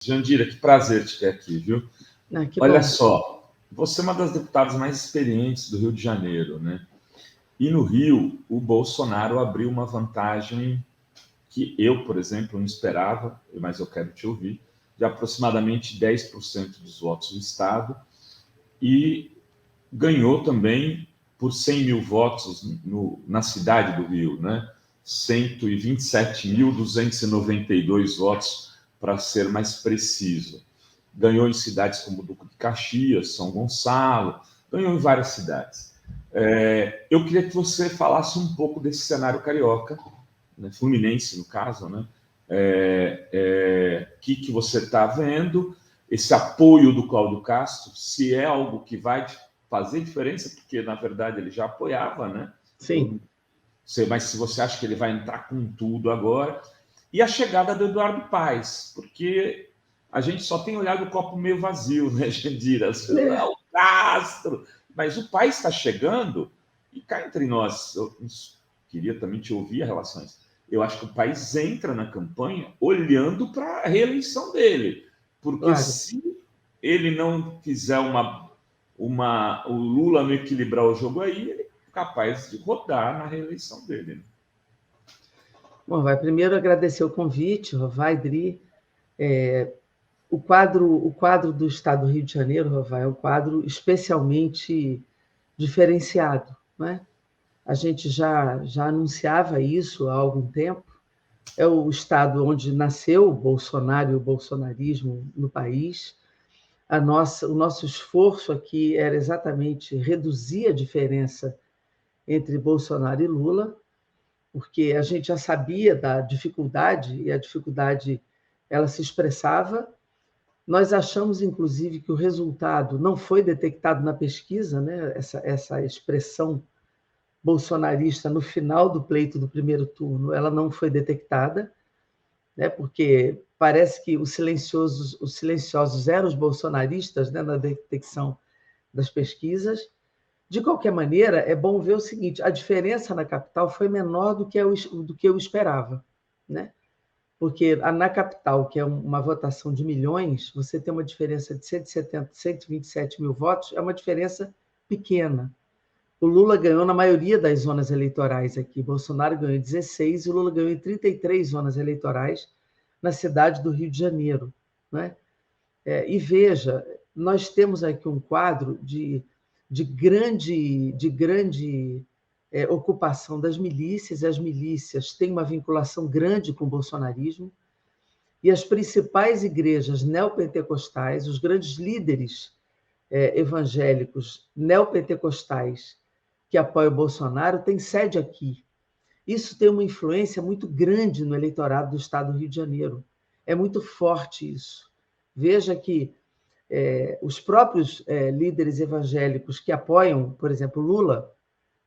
Jandira, que prazer te ter aqui, viu? Que Olha bom. só, você é uma das deputadas mais experientes do Rio de Janeiro, né? E no Rio, o Bolsonaro abriu uma vantagem que eu, por exemplo, não esperava, mas eu quero te ouvir, de aproximadamente 10% dos votos do Estado, e ganhou também por 100 mil votos na cidade do Rio, né? 127.292 votos, para ser mais preciso. Ganhou em cidades como Duque de Caxias, São Gonçalo, ganhou em várias cidades. Eu queria que você falasse um pouco desse cenário carioca, né, fluminense no caso, né? Que você está vendo, esse apoio do Cláudio Castro, se é algo que vai fazer diferença, porque na verdade ele já apoiava, né? Sim. Mas se você acha que ele vai entrar com tudo agora, e a chegada do Eduardo Paes, porque a gente só tem olhado o copo meio vazio, né, Jandira? O Castro, mas o Paes está chegando, e cá entre nós, eu queria também te ouvir a relações. Eu acho que o Paes entra na campanha olhando para a reeleição dele, porque Claro. se ele não fizer o Lula não equilibrar o jogo aí, ele é capaz de rodar na reeleição dele. Bom, vai primeiro agradecer o convite, Rovai, Dri. O quadro do Estado do Rio de Janeiro, Rovai, é um quadro especialmente diferenciado, né? A gente já anunciava isso há algum tempo. É o estado onde nasceu o Bolsonaro e o bolsonarismo no país. O nosso esforço aqui era exatamente reduzir a diferença entre Bolsonaro e Lula, porque a gente já sabia da dificuldade, e a dificuldade ela se expressava. Nós achamos, inclusive, que o resultado não foi detectado na pesquisa, né? Essa expressão bolsonarista no final do pleito do primeiro turno, ela não foi detectada, né? Porque parece que os silenciosos eram os bolsonaristas, né? Na detecção das pesquisas. De qualquer maneira, é bom ver o seguinte: a diferença na capital foi menor do que eu esperava, né? Porque na capital, que é uma votação de milhões, você tem uma diferença de 170, 127 mil votos, é uma diferença pequena. O Lula ganhou na maioria das zonas eleitorais aqui. Bolsonaro ganhou em 16 e o Lula ganhou em 33 zonas eleitorais na cidade do Rio de Janeiro, né? E veja, nós temos aqui um quadro de grande ocupação das milícias, e as milícias têm uma vinculação grande com o bolsonarismo, e as principais igrejas neopentecostais, os grandes líderes evangélicos neopentecostais que apoiam o Bolsonaro, têm sede aqui. Isso tem uma influência muito grande no eleitorado do Estado do Rio de Janeiro. É muito forte isso. Veja que os próprios líderes evangélicos que apoiam, por exemplo, Lula,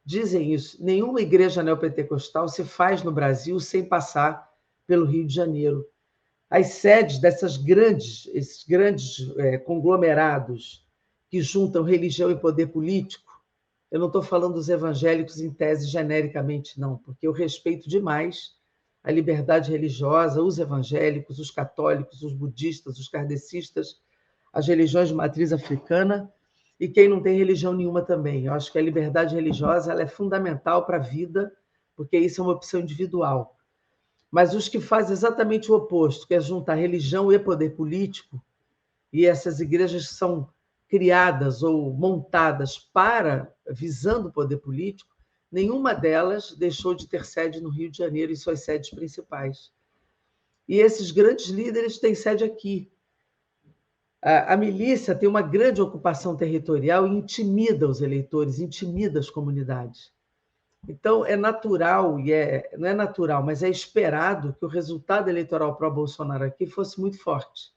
dizem isso. Nenhuma igreja neopentecostal se faz no Brasil sem passar pelo Rio de Janeiro. As sedes esses grandes conglomerados que juntam religião e poder político, eu não estou falando dos evangélicos em tese genericamente, não, porque eu respeito demais a liberdade religiosa, os evangélicos, os católicos, os budistas, os kardecistas, as religiões de matriz africana e quem não tem religião nenhuma também. Eu acho que a liberdade religiosa ela é fundamental para a vida, porque isso é uma opção individual. Mas os que fazem exatamente o oposto, que é juntar religião e poder político, e essas igrejas são criadas ou montadas visando o poder político, nenhuma delas deixou de ter sede no Rio de Janeiro em suas sedes principais. E esses grandes líderes têm sede aqui. A milícia tem uma grande ocupação territorial e intimida os eleitores, intimida as comunidades. Então, é natural, não é natural, mas é esperado que o resultado eleitoral pró-Bolsonaro aqui fosse muito forte.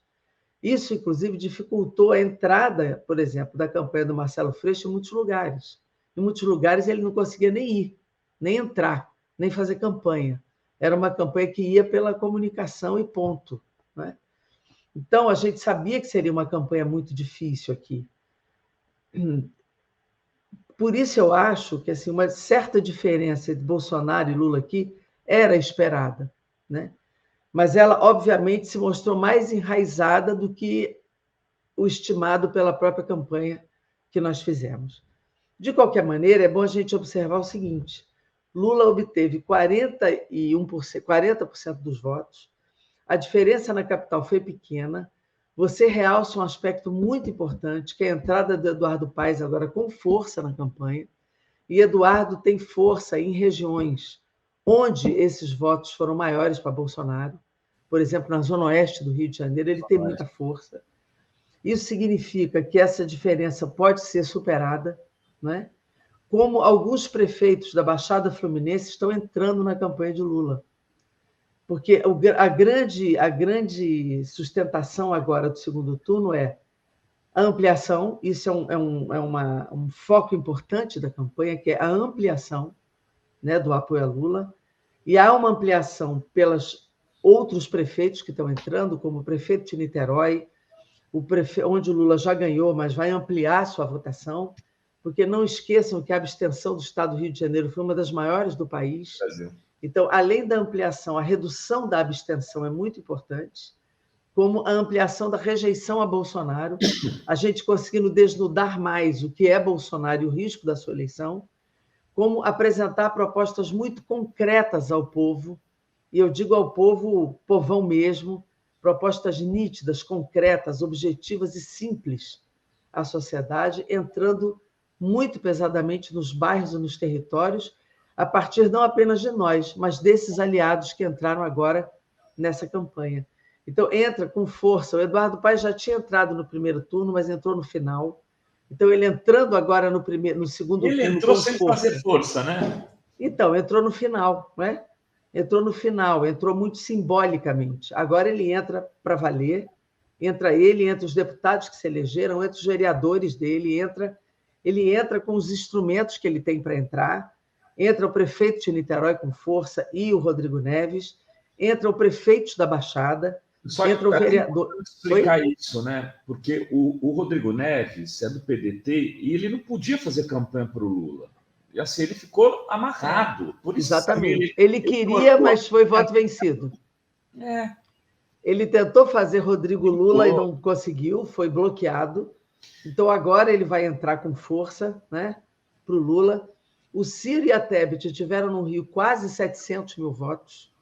Isso, inclusive, dificultou a entrada, por exemplo, da campanha do Marcelo Freixo em muitos lugares. Em muitos lugares ele não conseguia nem ir, nem entrar, nem fazer campanha. Era uma campanha que ia pela comunicação e ponto, né? Então, a gente sabia que seria uma campanha muito difícil aqui. Por isso, eu acho que assim, uma certa diferença entre Bolsonaro e Lula aqui era esperada, né? mas ela, obviamente, se mostrou mais enraizada do que o estimado pela própria campanha que nós fizemos. De qualquer maneira, é bom a gente observar o seguinte: Lula obteve 40% dos votos, a diferença na capital foi pequena. Você realça um aspecto muito importante, que é a entrada do Eduardo Paes agora com força na campanha, e Eduardo tem força em regiões onde esses votos foram maiores para Bolsonaro. Por exemplo, na zona oeste do Rio de Janeiro, ele tem muita força. Isso significa que essa diferença pode ser superada, não é? Como alguns prefeitos da Baixada Fluminense estão entrando na campanha de Lula. Porque a grande sustentação agora do segundo turno é a ampliação, isso um foco importante da campanha, que é a ampliação, né, do apoio a Lula, e há uma ampliação pelos outros prefeitos que estão entrando, como o prefeito de Niterói, onde o Lula já ganhou, mas vai ampliar sua votação, porque não esqueçam que a abstenção do Estado do Rio de Janeiro foi uma das maiores do país. Brasil. Então, além da ampliação, a redução da abstenção é muito importante, como a ampliação da rejeição a Bolsonaro, a gente conseguindo desnudar mais o que é Bolsonaro e o risco da sua eleição, como apresentar propostas muito concretas ao povo, e eu digo ao povo, povão mesmo, propostas nítidas, concretas, objetivas e simples à sociedade, entrando muito pesadamente nos bairros e nos territórios, a partir não apenas de nós, mas desses aliados que entraram agora nessa campanha. Então, entra com força. O Eduardo Paes já tinha entrado no primeiro turno, mas entrou no final. Então, ele entrando agora no segundo turno. Ele entrou sem fazer força, né? Então, entrou no final, né? Entrou no final, entrou muito simbolicamente. Agora ele entra para valer, entra os deputados que se elegeram, entra os vereadores dele, ele entra com os instrumentos que ele tem para entrar, entra o prefeito de Niterói com força e o Rodrigo Neves, entra o prefeito da Baixada, entra o vereador. Explicar isso, né? Porque o Rodrigo Neves é do PDT e ele não podia fazer campanha para o Lula. E assim, ele ficou amarrado. Por isso, exatamente. Ele queria, mas foi voto vencido. Ele tentou fazer Rodrigo Lula e não conseguiu, foi bloqueado. Então, agora ele vai entrar com força, né, para o Lula. O Ciro e a Tebet tiveram no Rio quase 700 mil votos,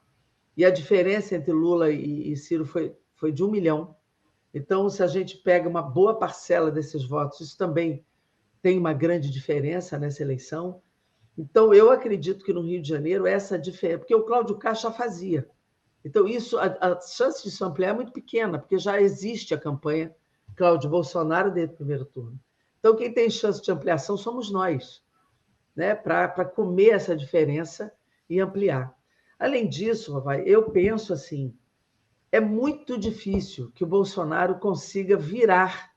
e a diferença entre Lula e Ciro foi de 1 milhão. Então, se a gente pega uma boa parcela desses votos, isso também tem uma grande diferença nessa eleição. Então, eu acredito que no Rio de Janeiro essa diferença, porque o Cláudio Castro já fazia. Então, isso, a chance de se ampliar é muito pequena, porque já existe a campanha Cláudio Bolsonaro desde o primeiro turno. Então, quem tem chance de ampliação somos nós, né, para comer essa diferença e ampliar. Além disso, papai, eu penso assim, é muito difícil que o Bolsonaro consiga virar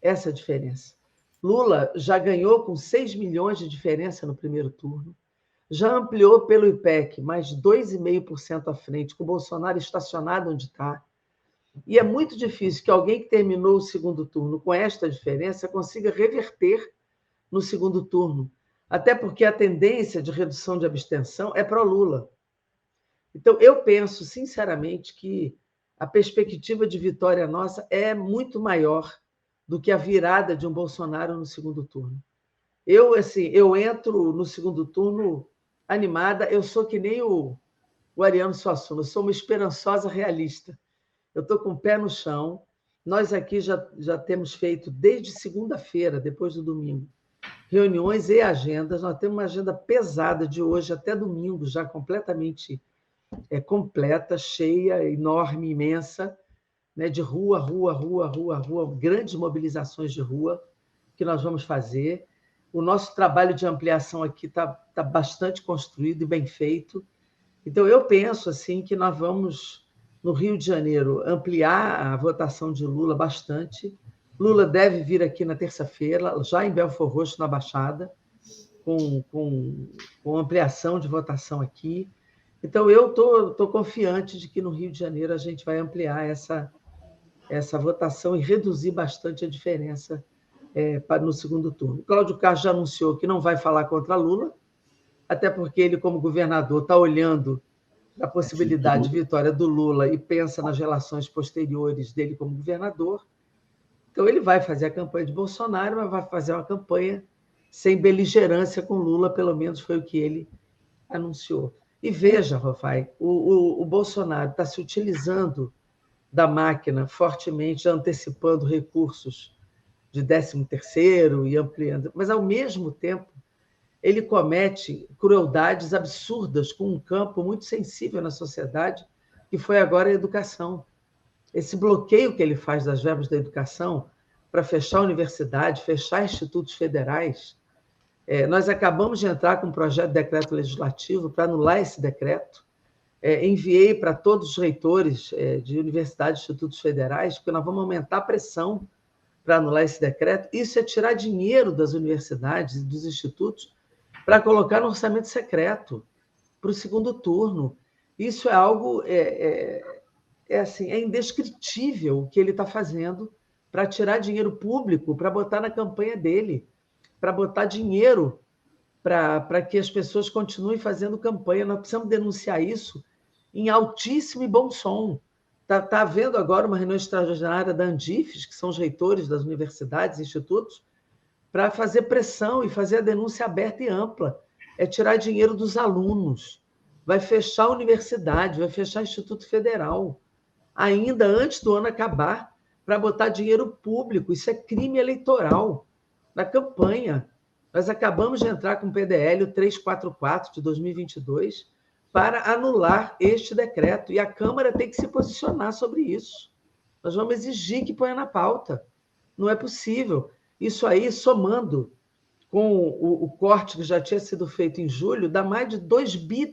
essa diferença. Lula já ganhou com 6 milhões de diferença no primeiro turno, já ampliou pelo IPEC, mais 2,5% à frente, com o Bolsonaro estacionado onde está. E é muito difícil que alguém que terminou o segundo turno com esta diferença consiga reverter no segundo turno, até porque a tendência de redução de abstenção é para o Lula. Então, eu penso, sinceramente, que a perspectiva de vitória nossa é muito maior do que a virada de um Bolsonaro no segundo turno. Eu entro no segundo turno animada, eu sou que nem o Ariano Suassuna, eu sou uma esperançosa realista. Eu estou com o pé no chão. Nós aqui já temos feito, desde segunda-feira, depois do domingo, reuniões e agendas. Nós temos uma agenda pesada de hoje até domingo, já completamente completa, cheia, enorme, imensa, né, de rua, grandes mobilizações de rua que nós vamos fazer. O nosso trabalho de ampliação aqui está bastante construído e bem feito. Então, eu penso assim que nós vamos, no Rio de Janeiro, ampliar a votação de Lula bastante. Lula deve vir aqui na terça-feira, já em Belford Roxo, na Baixada, com ampliação de votação aqui. Então, eu estou confiante de que no Rio de Janeiro a gente vai ampliar essa votação e reduzir bastante a diferença no segundo turno. O Cláudio Castro já anunciou que não vai falar contra Lula, até porque ele, como governador, está olhando da possibilidade de vitória do Lula e pensa nas relações posteriores dele como governador. Então, ele vai fazer a campanha de Bolsonaro, mas vai fazer uma campanha sem beligerância com Lula, pelo menos foi o que ele anunciou. E veja, Rofai, o Bolsonaro está se utilizando da máquina fortemente, antecipando recursos de 13º e ampliando, mas, ao mesmo tempo, ele comete crueldades absurdas com um campo muito sensível na sociedade, que foi agora a educação. Esse bloqueio que ele faz das verbas da educação para fechar a universidade, fechar institutos federais, nós acabamos de entrar com um projeto de decreto legislativo para anular esse decreto. Enviei para todos os reitores de universidades e institutos federais, porque nós vamos aumentar a pressão para anular esse decreto. Isso é tirar dinheiro das universidades e dos institutos para colocar no orçamento secreto para o segundo turno. Isso é algo assim, é indescritível o que ele está fazendo para tirar dinheiro público, para botar na campanha dele, para botar dinheiro para que as pessoas continuem fazendo campanha. Nós precisamos denunciar isso em altíssimo e bom som. Está havendo agora uma reunião extraordinária da Andifes, que são os reitores das universidades e institutos, para fazer pressão e fazer a denúncia aberta e ampla. É tirar dinheiro dos alunos, vai fechar a universidade, vai fechar o Instituto Federal, ainda antes do ano acabar, para botar dinheiro público. Isso é crime eleitoral na campanha. Nós acabamos de entrar com o PDL, o 344 de 2022, para anular este decreto, e a Câmara tem que se posicionar sobre isso. Nós vamos exigir que ponha na pauta. Não é possível. Isso aí, somando com o corte que já tinha sido feito em julho, dá mais de 2,3 bi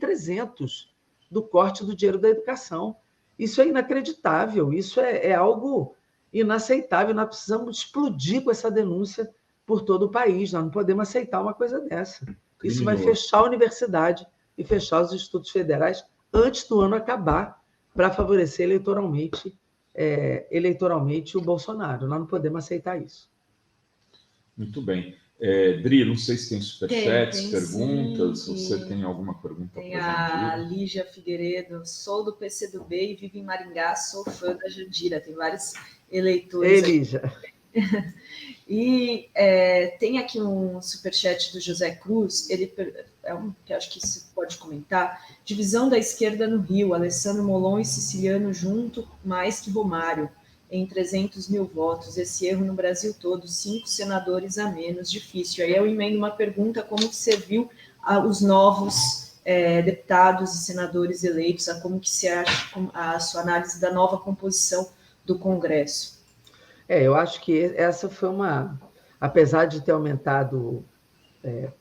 do corte do dinheiro da educação. Isso é inacreditável, isso é algo inaceitável. Nós precisamos explodir com essa denúncia por todo o país. Nós não podemos aceitar uma coisa dessa. Isso vai fechar a universidade e fechar os institutos federais antes do ano acabar, para favorecer eleitoralmente o Bolsonaro. Nós não podemos aceitar isso. Muito bem. Dri, não sei se tem superchats, perguntas, sim. Você tem alguma pergunta para a Jandira? Tem a Lígia Figueiredo, sou do PCdoB e vivo em Maringá, sou fã da Jandira. Tem vários eleitores. Ei, Lígia. E tem aqui um superchat do José Cruz, ele que acho que você pode comentar. Divisão da esquerda no Rio, Alessandro Molon e Siciliano junto, mais que Romário, em 300 mil votos. Esse erro no Brasil todo, 5 senadores a menos, difícil. Aí eu emendo uma pergunta, como que você viu os novos deputados e senadores eleitos, como que você acha a sua análise da nova composição do Congresso? Eu acho que essa foi apesar de ter aumentado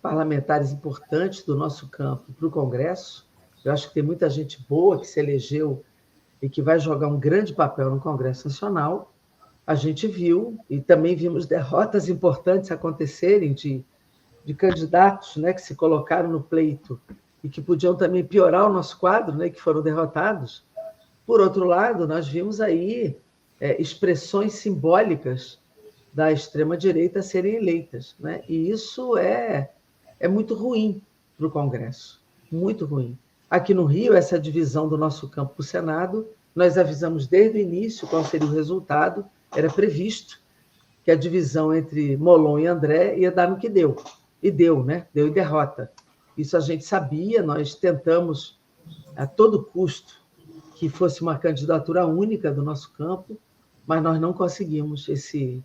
parlamentares importantes do nosso campo para o Congresso, eu acho que tem muita gente boa que se elegeu e que vai jogar um grande papel no Congresso Nacional. A gente viu, e também vimos derrotas importantes acontecerem de candidatos, né, que se colocaram no pleito e que podiam também piorar o nosso quadro, né, que foram derrotados. Por outro lado, nós vimos aí expressões simbólicas da extrema-direita serem eleitas, né? E isso é muito ruim para o Congresso, muito ruim. Aqui no Rio, essa divisão do nosso campo para o Senado, nós avisamos desde o início qual seria o resultado, era previsto que a divisão entre Molon e André ia dar no que deu. E deu, né? Deu em derrota. Isso a gente sabia, nós tentamos a todo custo que fosse uma candidatura única do nosso campo, mas nós não conseguimos esse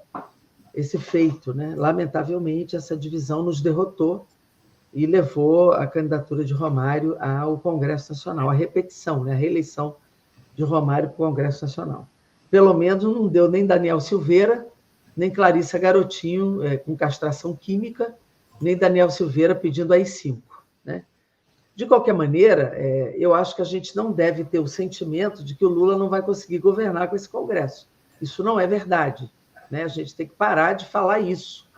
feito, né? Lamentavelmente, essa divisão nos derrotou e levou a candidatura de Romário ao Congresso Nacional, a repetição, né? A reeleição de Romário para o Congresso Nacional. Pelo menos não deu nem Daniel Silveira, nem Clarissa Garotinho com castração química, nem Daniel Silveira pedindo AI-5, né? De qualquer maneira, eu acho que a gente não deve ter o sentimento de que o Lula não vai conseguir governar com esse Congresso. Isso não é verdade, né? A gente tem que parar de falar isso,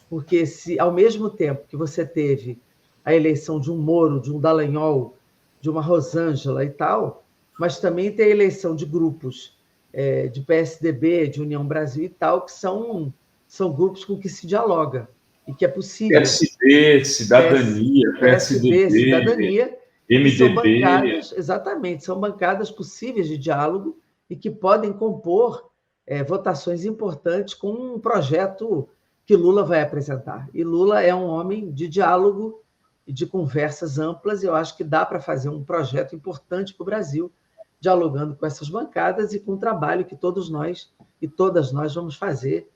porque se, ao mesmo tempo que você teve a eleição de um Moro, de um Dallagnol, de uma Rosângela e tal, mas também tem a eleição de grupos de PSDB, de União Brasil e tal, que são grupos com que se dialoga e que é possível. PSD, Cidadania, PSD, Cidadania, MDB. São bancadas, exatamente, são bancadas possíveis de diálogo e que podem compor votações importantes com um projeto que Lula vai apresentar. E Lula é um homem de diálogo e de conversas amplas, e eu acho que dá para fazer um projeto importante para o Brasil, dialogando com essas bancadas e com o trabalho que todos nós e todas nós vamos fazer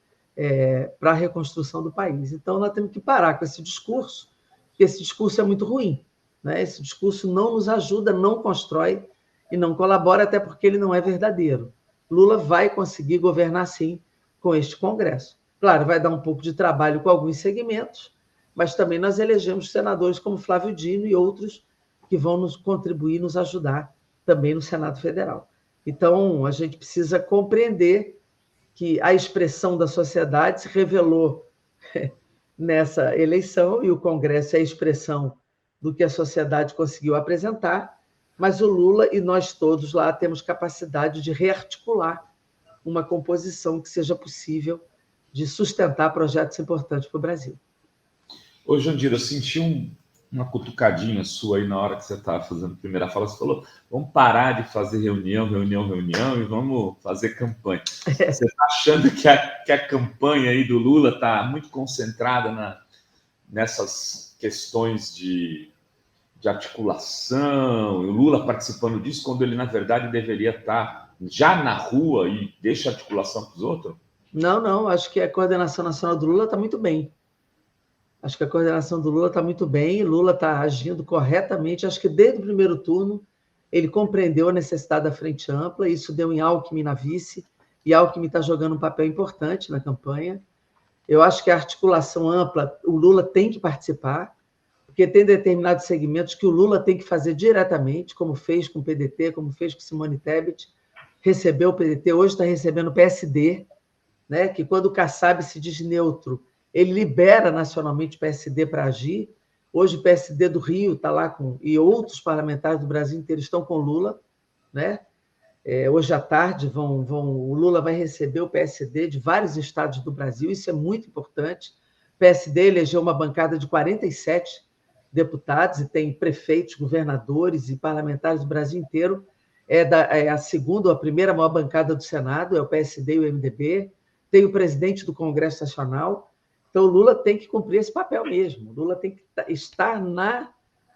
para a reconstrução do país. Então, nós temos que parar com esse discurso, porque esse discurso é muito ruim, né? Esse discurso não nos ajuda, não constrói e não colabora, até porque ele não é verdadeiro. Lula vai conseguir governar, sim, com este Congresso. Claro, vai dar um pouco de trabalho com alguns segmentos, mas também nós elegemos senadores como Flávio Dino e outros que vão nos contribuir, nos ajudar também no Senado Federal. Então, a gente precisa compreender que a expressão da sociedade se revelou nessa eleição e o Congresso é a expressão do que a sociedade conseguiu apresentar, mas o Lula e nós todos lá temos capacidade de rearticular uma composição que seja possível de sustentar projetos importantes para o Brasil. Ô, Jandira, eu senti uma cutucadinha sua aí na hora que você estava fazendo a primeira fala. Você falou, vamos parar de fazer reunião e vamos fazer campanha. Você está achando que a campanha aí do Lula está muito concentrada nessas questões de articulação, e o Lula participando disso, quando ele, na verdade, deveria estar já na rua e deixa a articulação para os outros? Não, acho que a coordenação nacional do Lula está muito bem. Acho que a coordenação do Lula está muito bem, Lula está agindo corretamente. Acho que desde o primeiro turno ele compreendeu a necessidade da frente ampla, isso deu em Alckmin na vice, e Alckmin está jogando um papel importante na campanha. Eu acho que a articulação ampla, o Lula tem que participar, porque tem determinados segmentos que o Lula tem que fazer diretamente, como fez com o PDT, como fez com Simone Tebet, recebeu o PDT, hoje está recebendo o PSD, né, que quando o Kassab se diz neutro, ele libera nacionalmente o PSD para agir. Hoje o PSD do Rio está lá e outros parlamentares do Brasil inteiro estão com Lula, né? Hoje à tarde o Lula vai receber o PSD de vários estados do Brasil, isso é muito importante. O PSD elegeu uma bancada de 47 deputados e tem prefeitos, governadores e parlamentares do Brasil inteiro. É a segunda ou a primeira maior bancada do Senado, é o PSD e o MDB. Tem o presidente do Congresso Nacional. Então, o Lula tem que cumprir esse papel mesmo. O Lula tem que estar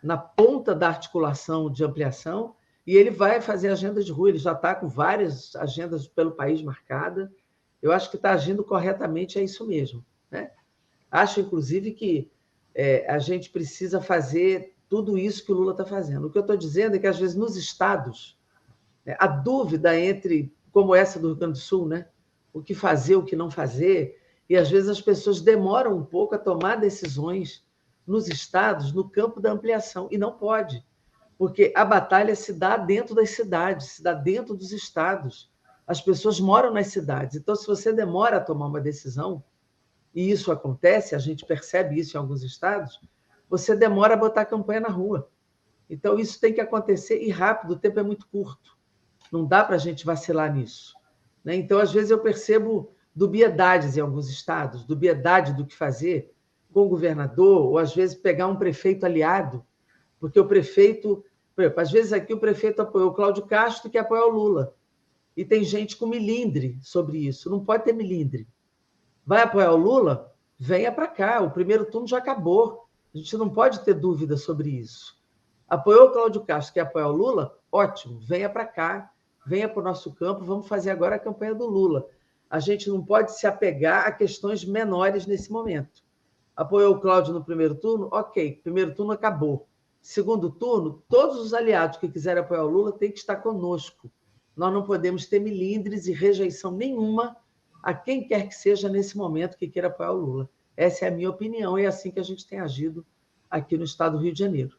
na ponta da articulação de ampliação e ele vai fazer agenda de rua. Ele já está com várias agendas pelo país marcadas. Eu acho que está agindo corretamente, é isso mesmo, né? Acho, inclusive, que a gente precisa fazer tudo isso que o Lula está fazendo. O que eu estou dizendo é que, às vezes, nos estados, a dúvida entre, como essa do Rio Grande do Sul, né? O que fazer, o que não fazer, e às vezes as pessoas demoram um pouco a tomar decisões nos estados, no campo da ampliação, e não pode, porque a batalha se dá dentro das cidades, se dá dentro dos estados. As pessoas moram nas cidades, então se você demora a tomar uma decisão, e isso acontece, a gente percebe isso em alguns estados, você demora a botar a campanha na rua. Então isso tem que acontecer e rápido, o tempo é muito curto. Não dá para a gente vacilar nisso, né? Então, às vezes, eu percebo dubiedades em alguns estados, dubiedade do que fazer com o governador, ou, às vezes, pegar um prefeito aliado, porque o prefeito... Por exemplo, às vezes, aqui o prefeito apoiou o Cláudio Castro, que apoia o Lula. E tem gente com milindre sobre isso. Não pode ter milindre. Vai apoiar o Lula? Venha para cá. O primeiro turno já acabou. A gente não pode ter dúvida sobre isso. Apoiou o Cláudio Castro, que apoia o Lula? Ótimo. Venha para cá. Venha para o nosso campo. Vamos fazer agora a campanha do Lula. A gente não pode se apegar a questões menores nesse momento. Apoiou o Cláudio no primeiro turno? Ok. Primeiro turno acabou. Segundo turno, todos os aliados que quiserem apoiar o Lula têm que estar conosco. Nós não podemos ter milindres e rejeição nenhuma a quem quer que seja nesse momento que queira apoiar o Lula. Essa é a minha opinião e é assim que a gente tem agido aqui no estado do Rio de Janeiro.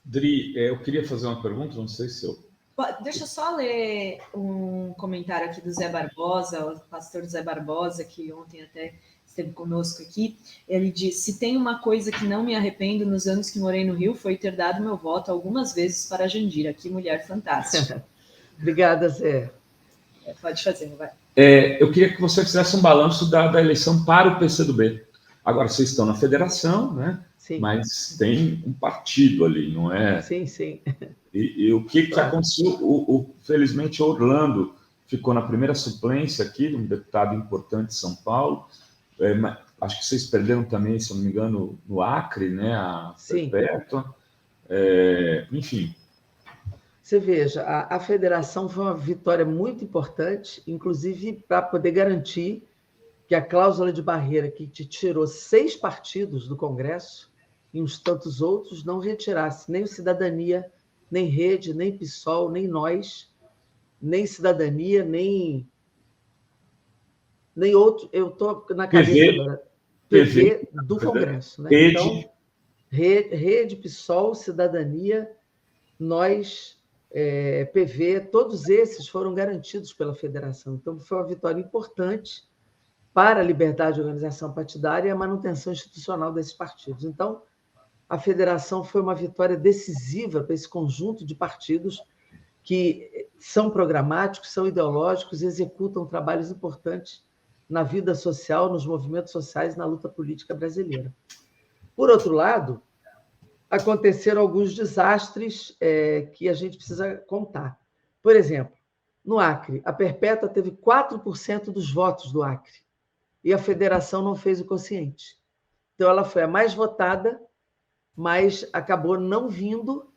Dri, eu queria fazer uma pergunta, não sei se eu... Deixa eu só ler um comentário aqui do Zé Barbosa, o pastor Zé Barbosa, que ontem até esteve conosco aqui. Ele diz: se tem uma coisa que não me arrependo nos anos que morei no Rio, foi ter dado meu voto algumas vezes para a Jandira. Que mulher fantástica. Obrigada, Zé. Pode fazer, vai. Eu queria que você fizesse um balanço da eleição para o PCdoB. Agora, vocês estão na federação, né? Sim. Mas tem um partido ali, não é? Sim, sim. E o que aconteceu? Felizmente, Orlando ficou na primeira suplência aqui, um deputado importante de São Paulo. Acho que vocês perderam também, se eu não me engano, no Acre, né? A Perpétua. Enfim. Você veja, a federação foi uma vitória muito importante, inclusive para poder garantir que a cláusula de barreira que te tirou 6 partidos do Congresso e uns tantos outros não retirasse nem o Cidadania, nem Rede, nem PSOL, nem Nós, nem Cidadania, nem outro. Eu estou na cabeça agora. PV do Congresso. Né? Rede. Então, Rede, PSOL, Cidadania, Nós, PV, todos esses foram garantidos pela federação. Então, foi uma vitória importante para a liberdade de organização partidária e a manutenção institucional desses partidos. Então, a federação foi uma vitória decisiva para esse conjunto de partidos que são programáticos, são ideológicos, executam trabalhos importantes na vida social, nos movimentos sociais, na luta política brasileira. Por outro lado, aconteceram alguns desastres que a gente precisa contar. Por exemplo, no Acre, a Perpétua teve 4% dos votos do Acre e a federação não fez o quociente. Então, ela foi a mais votada, mas acabou não vindo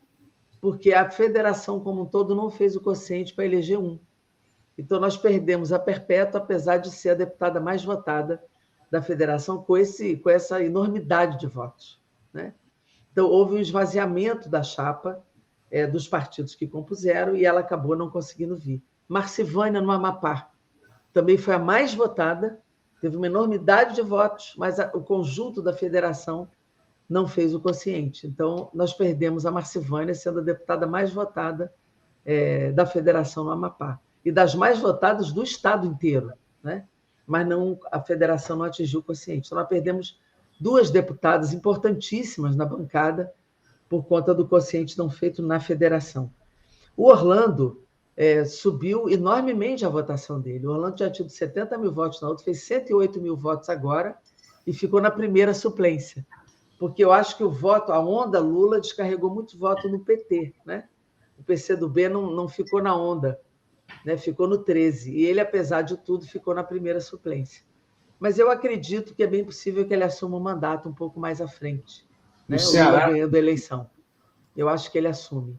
porque a federação como um todo não fez o quociente para eleger um. Então, nós perdemos a Perpétua, apesar de ser a deputada mais votada da federação, com essa enormidade de votos. Né? Então, houve um esvaziamento da chapa dos partidos que compuseram e ela acabou não conseguindo vir. Marcivânia, no Amapá, também foi a mais votada, teve uma enormidade de votos, mas o conjunto da federação não fez o quociente. Então, nós perdemos a Marcivânia, sendo a deputada mais votada da federação no Amapá. E das mais votadas do Estado inteiro. Né? Mas a federação não atingiu o quociente. Então, nós perdemos 2 deputadas importantíssimas na bancada por conta do quociente não feito na federação. O Orlando subiu enormemente a votação dele. O Orlando já tinha 70 mil votos na outra, fez 108 mil votos agora e ficou na primeira suplência. Porque eu acho que a onda Lula descarregou muito voto no PT. Né? O PCdoB não ficou na onda, né? Ficou no 13. E ele, apesar de tudo, ficou na primeira suplência. Mas eu acredito que é bem possível que ele assuma o mandato um pouco mais à frente. Né? O Lula ganhando a eleição. Eu acho que ele assume.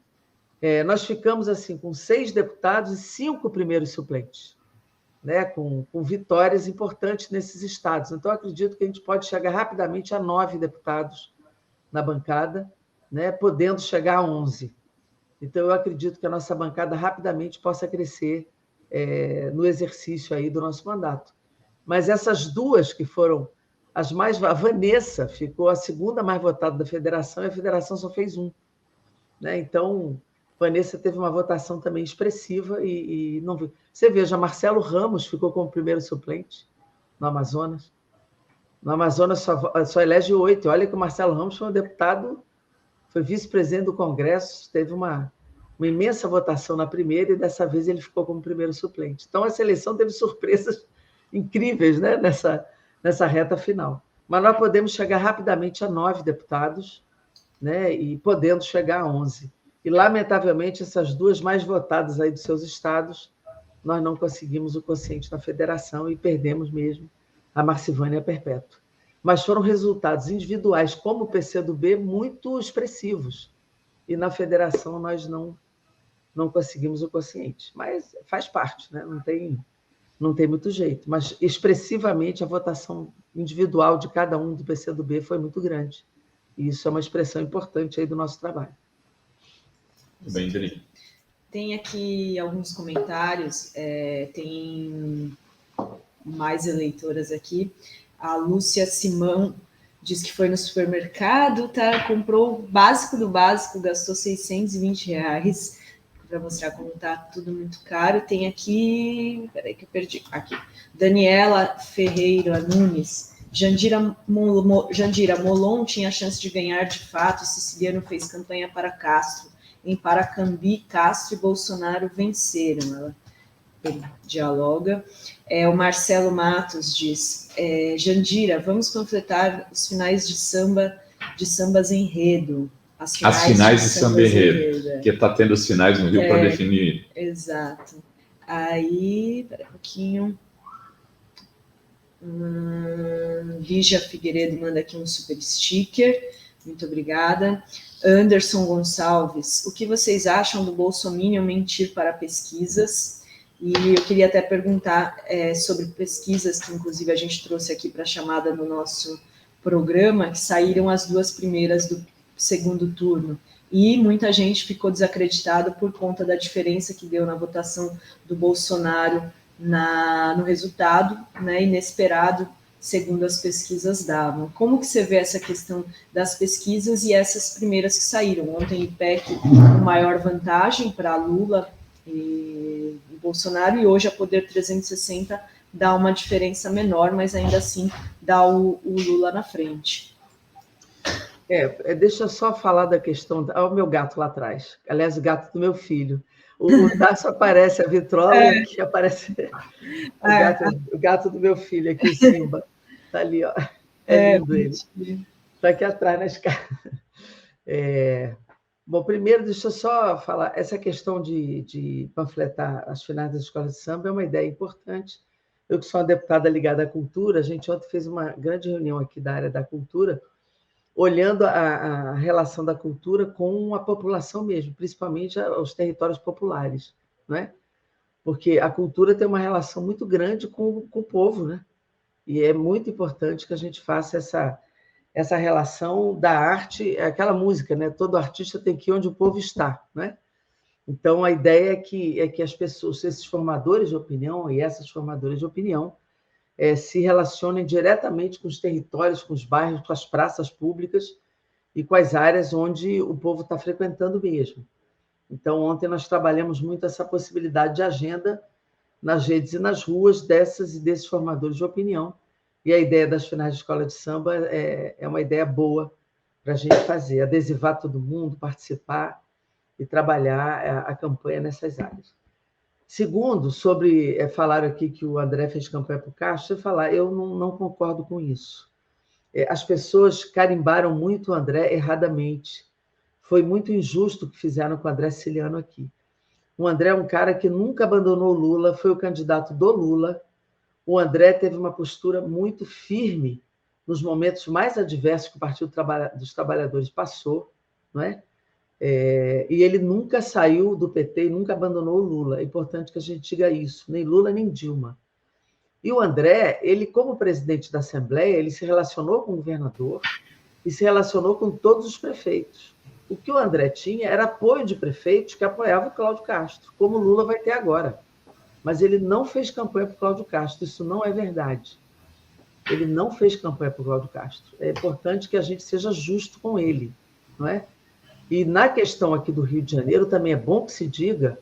Nós ficamos assim com 6 deputados e 5 primeiros suplentes, né? com vitórias importantes nesses estados. Então, eu acredito que a gente pode chegar rapidamente a 9 deputados na bancada, né? Podendo chegar a 11. Então, eu acredito que a nossa bancada rapidamente possa crescer no exercício aí do nosso mandato. Mas essas 2 que foram as mais... A Vanessa ficou a segunda mais votada da federação e a federação só fez 1. Né? Então, Vanessa teve uma votação também expressiva e não viu. Você veja, Marcelo Ramos ficou como primeiro suplente no Amazonas. No Amazonas só elege 8. Olha que o Marcelo Ramos foi um deputado, foi vice-presidente do Congresso, teve uma imensa votação na primeira e dessa vez ele ficou como primeiro suplente. Então, essa eleição teve surpresas incríveis, né? nessa reta final. Mas nós podemos chegar rapidamente a 9 deputados, né? E podendo chegar a 11. E, lamentavelmente, essas 2 mais votadas aí dos seus estados, nós não conseguimos o quociente na federação e perdemos mesmo a Marcivânia e a Perpétua. Mas foram resultados individuais, como o PCdoB, muito expressivos. E na federação nós não conseguimos o quociente. Mas faz parte, né? Não tem muito jeito. Mas, expressivamente, a votação individual de cada um do PCdoB foi muito grande. E isso é uma expressão importante aí do nosso trabalho. Muito bem, Dri. Tem aqui alguns comentários, tem mais eleitoras aqui. A Lúcia Simão diz que foi no supermercado, comprou o básico do básico, gastou R$620, para mostrar como está tudo muito caro. Tem aqui, peraí que eu perdi, aqui, Daniela Ferreira Nunes. Jandira Molon tinha chance de ganhar de fato, Siciliano fez campanha para Castro. Em Paracambi, Castro e Bolsonaro venceram. Ela dialoga. O Marcelo Matos diz, Jandira, vamos completar os finais de samba de sambas enredo. As finais de samba enredo, é. que está tendo os finais no Rio para definir. Exato. Aí, pera um pouquinho. Lígia Figueiredo manda aqui um super sticker. Muito obrigada. Anderson Gonçalves, o que vocês acham do Bolsominion mentir para pesquisas? E eu queria até perguntar sobre pesquisas que, inclusive, a gente trouxe aqui para a chamada no nosso programa, que saíram as 2 primeiras do segundo turno. E muita gente ficou desacreditada por conta da diferença que deu na votação do Bolsonaro no resultado, né, inesperado, segundo as pesquisas davam. Como que você vê essa questão das pesquisas e essas primeiras que saíram? Ontem, IPEC, com maior vantagem para Lula e Bolsonaro, e hoje a Poder 360 dá uma diferença menor, mas ainda assim dá o Lula na frente. Deixa eu só falar da questão... Olha o meu gato lá atrás. Aliás, o gato do meu filho. O Tasso aparece a vitrola e aqui aparece o gato do meu filho, aqui, o Simba. Está ali, ó. É lindo ele. Está aqui atrás na escada. Bom, primeiro, deixa eu só falar, essa questão de panfletar as finais das escolas de samba é uma ideia importante. Eu, que sou uma deputada ligada à cultura, a gente ontem fez uma grande reunião aqui da área da cultura, olhando a relação da cultura com a população mesmo, principalmente os territórios populares, não é? Porque a cultura tem uma relação muito grande com o povo, né? E é muito importante que a gente faça essa relação da arte, aquela música, né? Todo artista tem que ir onde o povo está, né? Então, a ideia é que as pessoas, esses formadores de opinião e essas formadoras de opinião, se relacionem diretamente com os territórios, com os bairros, com as praças públicas e com as áreas onde o povo está frequentando mesmo. Então, ontem nós trabalhamos muito essa possibilidade de agenda nas redes e nas ruas dessas e desses formadores de opinião. E a ideia das finais de escola de samba é uma ideia boa para a gente fazer, adesivar todo mundo, participar e trabalhar a campanha nessas áreas. Segundo, falaram aqui que o André fez campanha para o Castro, eu não concordo com isso. As pessoas carimbaram muito o André erradamente. Foi muito injusto o que fizeram com o André Siciliano aqui. O André é um cara que nunca abandonou o Lula, foi o candidato do Lula. O André teve uma postura muito firme nos momentos mais adversos que o Partido dos Trabalhadores passou, não é? E ele nunca saiu do PT e nunca abandonou o Lula. É importante que a gente diga isso, nem Lula nem Dilma. E o André, ele como presidente da Assembleia, ele se relacionou com o governador e se relacionou com todos os prefeitos. O que o André tinha era apoio de prefeitos que apoiavam o Cláudio Castro, como o Lula vai ter agora. Mas ele não fez campanha para o Cláudio Castro, isso não é verdade. Ele não fez campanha para o Cláudio Castro. É importante que a gente seja justo com ele, não é? E na questão aqui do Rio de Janeiro, também é bom que se diga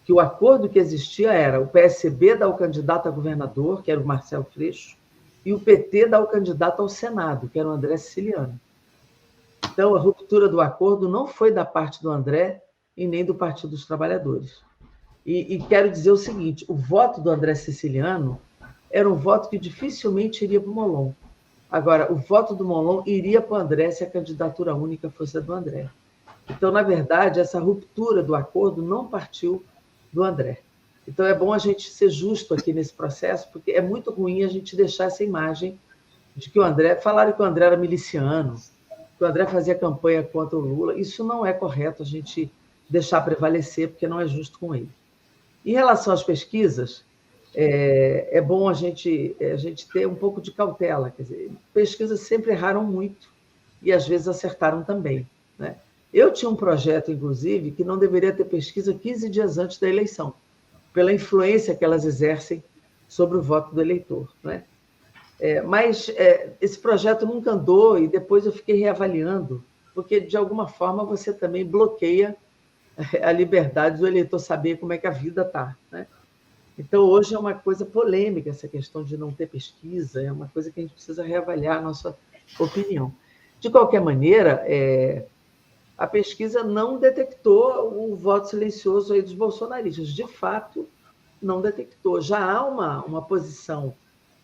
que o acordo que existia era o PSB dar o candidato a governador, que era o Marcelo Freixo, e o PT dar o candidato ao Senado, que era o André Siciliano. Então, a ruptura do acordo não foi da parte do André e nem do Partido dos Trabalhadores. E quero dizer o seguinte, o voto do André Siciliano era um voto que dificilmente iria para o Molon. Agora, o voto do Molon iria para o André se a candidatura única fosse a do André. Então, na verdade, essa ruptura do acordo não partiu do André. Então, é bom a gente ser justo aqui nesse processo, porque é muito ruim a gente deixar essa imagem de que o André... Falaram que o André era miliciano, que o André fazia campanha contra o Lula. Isso não é correto a gente deixar prevalecer, porque não é justo com ele. Em relação às pesquisas, é bom a gente ter um pouco de cautela. Quer dizer, pesquisas sempre erraram muito e, às vezes, acertaram também, né? Eu tinha um projeto, inclusive, que não deveria ter pesquisa 15 dias antes da eleição, pela influência que elas exercem sobre o voto do eleitor, né? Mas esse projeto nunca andou e depois eu fiquei reavaliando, porque, de alguma forma, você também bloqueia a liberdade do eleitor saber como é que a vida está, né? Então, hoje é uma coisa polêmica essa questão de não ter pesquisa, é uma coisa que a gente precisa reavaliar a nossa opinião. De qualquer maneira, a pesquisa não detectou o voto silencioso aí dos bolsonaristas. De fato, não detectou. Já há uma posição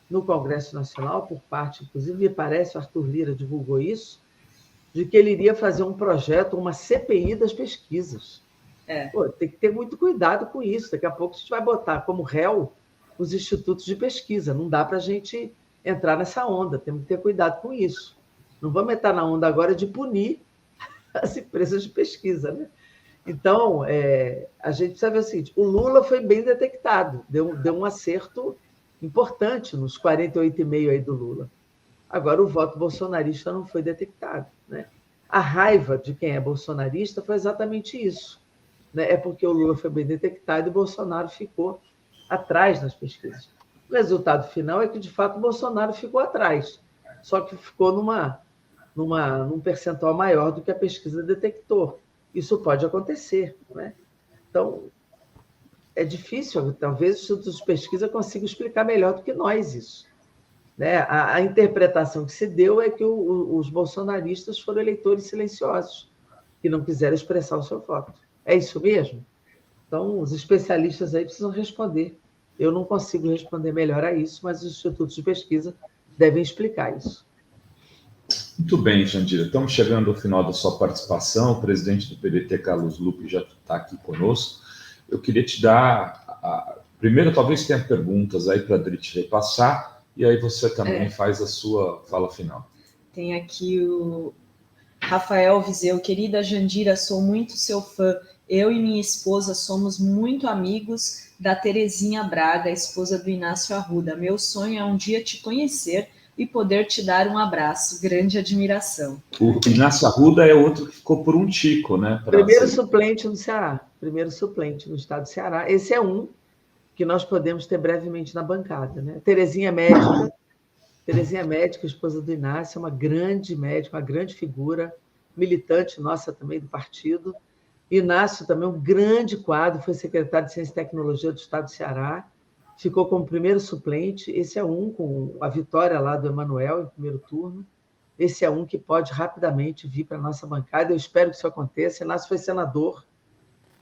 no Congresso Nacional, por parte, inclusive, me parece, o Arthur Lira divulgou isso, de que ele iria fazer um projeto, uma CPI das pesquisas. Pô, tem que ter muito cuidado com isso. Daqui a pouco a gente vai botar como réu os institutos de pesquisa. Não dá para a gente entrar nessa onda. Temos que ter cuidado com isso. Não vamos entrar na onda agora de punir as empresas de pesquisa, né? Então, a gente precisa ver o seguinte: o Lula foi bem detectado, deu um acerto importante nos 48,5% aí do Lula. Agora, o voto bolsonarista não foi detectado, né? A raiva de quem é bolsonarista foi exatamente isso, né? É porque o Lula foi bem detectado e o Bolsonaro ficou atrás nas pesquisas. O resultado final é que, de fato, o Bolsonaro ficou atrás, só que ficou num percentual maior do que a pesquisa detectou. Isso pode acontecer, né? Então, é difícil, talvez os institutos de pesquisa consigam explicar melhor do que nós isso, né? A interpretação que se deu é que os bolsonaristas foram eleitores silenciosos, que não quiseram expressar o seu voto. É isso mesmo? Então, os especialistas aí precisam responder. Eu não consigo responder melhor a isso, mas os institutos de pesquisa devem explicar isso. Muito bem, Jandira. Estamos chegando ao final da sua participação. O presidente do PDT, Carlos Lupe, já está aqui conosco. Eu queria te dar... Primeiro, talvez tenha perguntas aí para a Adri te repassar, e aí você também faz a sua fala final. Tem aqui o Rafael Viseu. Querida Jandira, sou muito seu fã. Eu e minha esposa somos muito amigos da Terezinha Braga, esposa do Inácio Arruda. Meu sonho é um dia te conhecer e poder te dar um abraço. Grande admiração. O Inácio Arruda é outro que ficou por um tico, né? Primeiro suplente no Ceará. Primeiro suplente no estado do Ceará. Esse é um que nós podemos ter brevemente na bancada, né? Terezinha é médica, esposa do Inácio, é uma grande médica, uma grande figura, militante nossa também do partido. Inácio também um grande quadro, foi secretário de Ciência e Tecnologia do estado do Ceará, ficou como primeiro suplente. Esse é um, com a vitória lá do Emanuel em primeiro turno. Esse é um que pode rapidamente vir para a nossa bancada. Eu espero que isso aconteça. Inácio foi senador,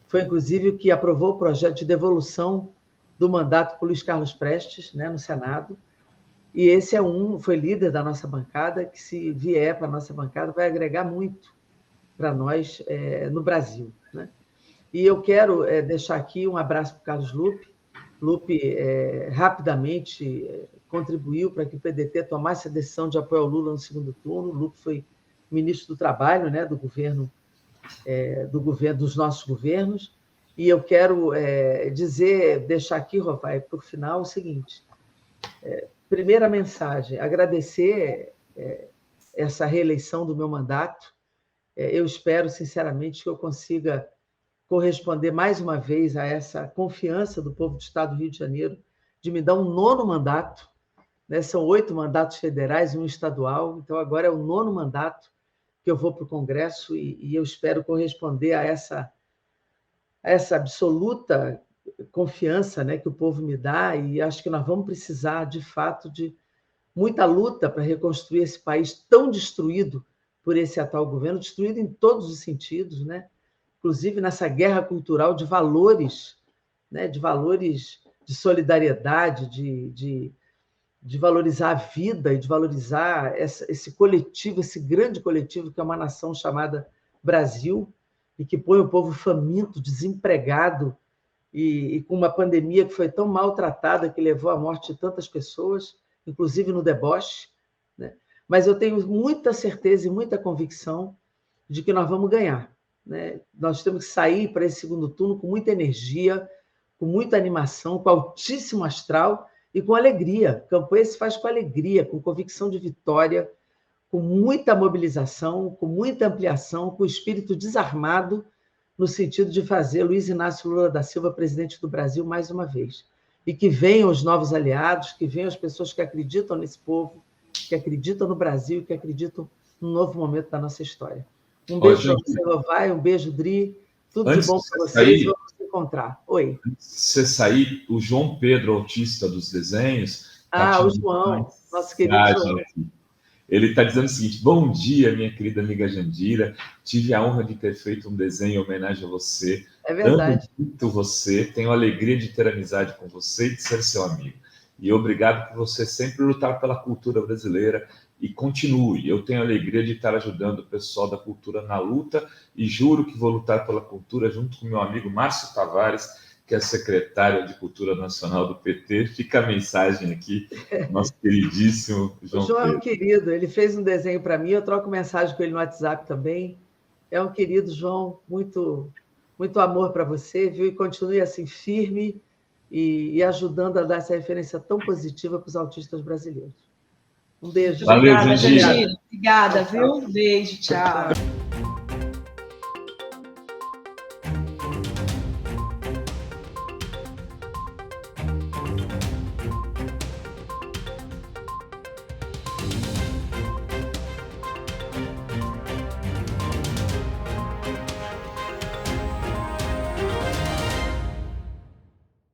foi inclusive o que aprovou o projeto de devolução do mandato para o Luiz Carlos Prestes, né, no Senado. E esse é um, foi líder da nossa bancada, que se vier para a nossa bancada vai agregar muito para nós no Brasil, né? E eu quero deixar aqui um abraço para o Carlos Lupe. Lupe rapidamente contribuiu para que o PDT tomasse a decisão de apoio ao Lula no segundo turno. O Lupe foi ministro do Trabalho, né, do governo, dos nossos governos. E eu quero deixar aqui, Rovai, por final, o seguinte: primeira mensagem, agradecer essa reeleição do meu mandato. Eu espero, sinceramente, que eu consiga corresponder mais uma vez a essa confiança do povo do Estado do Rio de Janeiro de me dar um 9º mandato, né? São 8 mandatos federais e um estadual, então agora é o 9º mandato que eu vou para o Congresso e eu espero corresponder a essa absoluta confiança, né, que o povo me dá, e acho que nós vamos precisar, de fato, de muita luta para reconstruir esse país tão destruído por esse atual governo, destruído em todos os sentidos, né? Inclusive nessa guerra cultural de valores, né? De valores de solidariedade, de valorizar a vida e de valorizar esse coletivo, esse grande coletivo que é uma nação chamada Brasil, e que põe o povo faminto, desempregado, e com uma pandemia que foi tão maltratada que levou à morte de tantas pessoas, inclusive no deboche, né? Mas eu tenho muita certeza e muita convicção de que nós vamos ganhar, né? Nós temos que sair para esse segundo turno com muita energia, com muita animação, com altíssimo astral e com alegria. Campanha se faz com alegria, com convicção de vitória, com muita mobilização, com muita ampliação, com o espírito desarmado, no sentido de fazer Luiz Inácio Lula da Silva presidente do Brasil mais uma vez. E que venham os novos aliados, que venham as pessoas que acreditam nesse povo, que acreditam no Brasil, que acreditam no novo momento da nossa história. Um beijo para você, Rovai, um beijo, Dri. Tudo de bom para vocês, vamos nos encontrar. Oi. Antes de você sair, o João Pedro, autista dos desenhos... o João, nosso querido João. Ele está dizendo o seguinte: bom dia, minha querida amiga Jandira. Tive a honra de ter feito um desenho em homenagem a você. É verdade. Amo muito você, tenho a alegria de ter amizade com você e de ser seu amigo. E obrigado por você sempre lutar pela cultura brasileira e continue. Eu tenho a alegria de estar ajudando o pessoal da cultura na luta e juro que vou lutar pela cultura junto com meu amigo Márcio Tavares, que é secretário de Cultura Nacional do PT. Fica a mensagem aqui, nosso queridíssimo João João Pedro. É um querido, ele fez um desenho para mim, eu troco mensagem com ele no WhatsApp também. É um querido, João, muito, muito amor para você, viu? E continue assim, firme e ajudando a dar essa referência tão positiva para os autistas brasileiros. Um beijo. Valeu, Obrigada, Jandira. Jandira. Obrigada, Tchau, tchau. viu? Beijo, tchau.